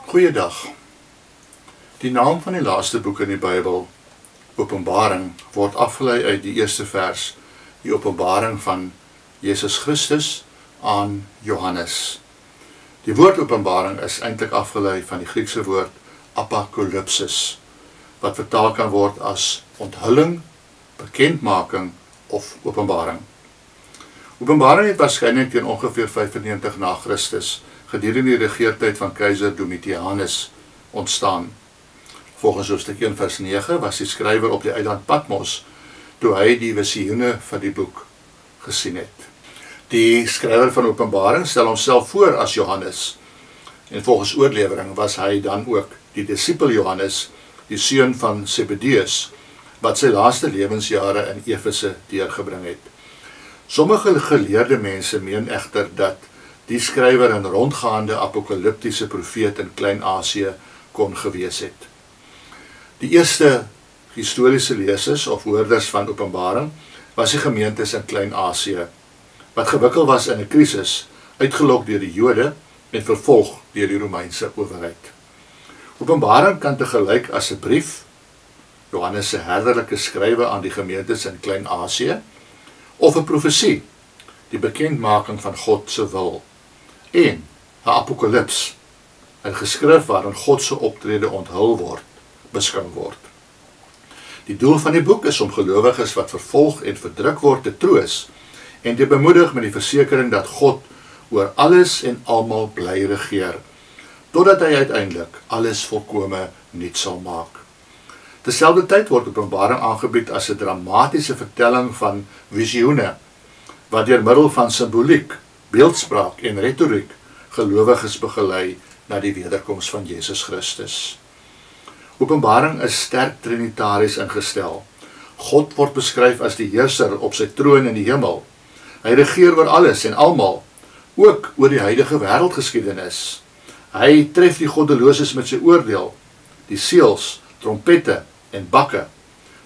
Goeiedag. Die naam van die laaste boek in die Bybel, Openbaring, word afgelei uit die eerste vers, die Openbaring van Jesus Christus aan Johannes. Die woord Openbaring is eintlik afgelei van die Griekse woord apokalypsis, wat vertaal kan word as onthulling, bekendmaking of openbaring. Openbaring het waarskynlik teen ongeveer 95 na Christus gedurende die regeertyd van keiser Domitianus ontstaan. Volgens hoofstuk 1 vers 9 was die skrywer op die eiland Patmos toe hy die visioene van die boek gesien het. Die skrywer van Openbaring stel homself voor as Johannes en volgens oorlewering was hy dan ook die disipel Johannes, die seun van Zebedeus, wat sy laaste lewensjare in Efese deurgebring het. Sommige geleerde mense meen egter dat die skrywer 'n rondgaande apokalyptiese profeet in Klein-Asië kon gewees het. Die eerste historiese lesers of hoorders van Openbaring was die gemeentes in Klein-Asië, wat gewikkel was in 'n krisis, uitgelok deur die Jode en vervolg deur die Romeinse owerheid. Openbaring kan tegelyk as 'n brief, Johannes se herderlike skrywe aan die gemeentes in Klein-Asië, of 'n profesie, die bekendmaking van God se wil, en 'n apokalips, 'n geskrif waarin God se optrede onthul word, beskou word. Die doel van die boek is om gelowiges wat vervolg en verdruk word te troos en te bemoedig met die versekering dat God oor alles en almal bly regeer, totdat hy uiteindelik alles volkome nuut sal maak. Terselfdertyd word Openbaring aangebied as 'n dramatiese vertelling van visioene, wat deur middel van simboliek, beeldspraak en retoriek gelowiges begelei na die wederkoms van Jesus Christus. Openbaring is sterk trinitaries ingestel. God word beskryf as die heerser op sy troon in die hemel. Hy regeer oor alles en almal, ook oor die huidige wêreldgeskiedenis. Hy tref die goddeloses met sy oordeel, die seels, trompette en bakke,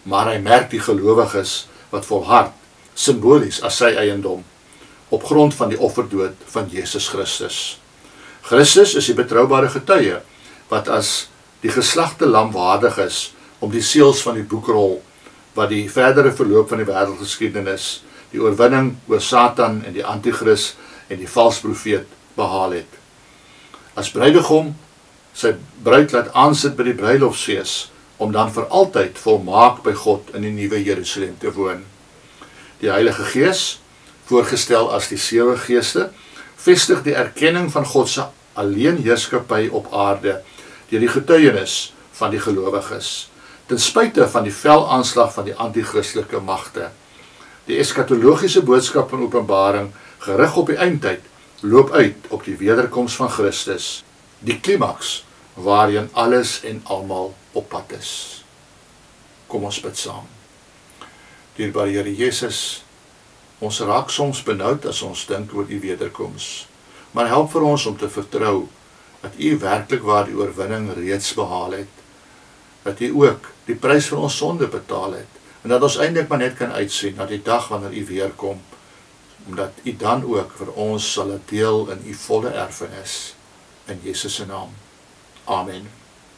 maar hy merk die gelowiges wat volhard, simbolies as sy eiendom, op grond van die offerdood van Jesus Christus. Christus is die betroubare getuie, wat as die geslagte lam waardig is om die seels van die boekrol, wat die verdere verloop van die wêreldgeskiedenis, die oorwinning oor Satan en die antichrist en die valse profeet behaal het. As bruidegom sy bruid laat aansit by die bruilofsfees, om dan vir altyd volmaak by God in die nuwe Jerusalem te woon. Die Heilige Gees, voorgestel as die 7 geeste, vestig die erkenning van God se alleenheerskappy op aarde, deur die getuienis van die gelowiges, ten spyte van die velaanslag van die antichristelijke magte. Die eskatologiese boodskap van Openbaring, gerig op die eindtyd, loop uit op die wederkoms van Christus, die klimaks, waarin alles en almal op pad is. Kom ons bid saam. Dierbare Here Jesus, ons raak soms benoud as ons dink oor die wederkoms, maar help vir ons om te vertrou dat U werklik waar die oorwinning reeds behaal het, dat U ook die prys vir ons sonde betaal het, en dat ons eintlik maar net kan uitsien na die dag wanneer U weerkom, omdat U dan ook vir ons sal deel in U volle erfenis. In Jesus se naam. Amen.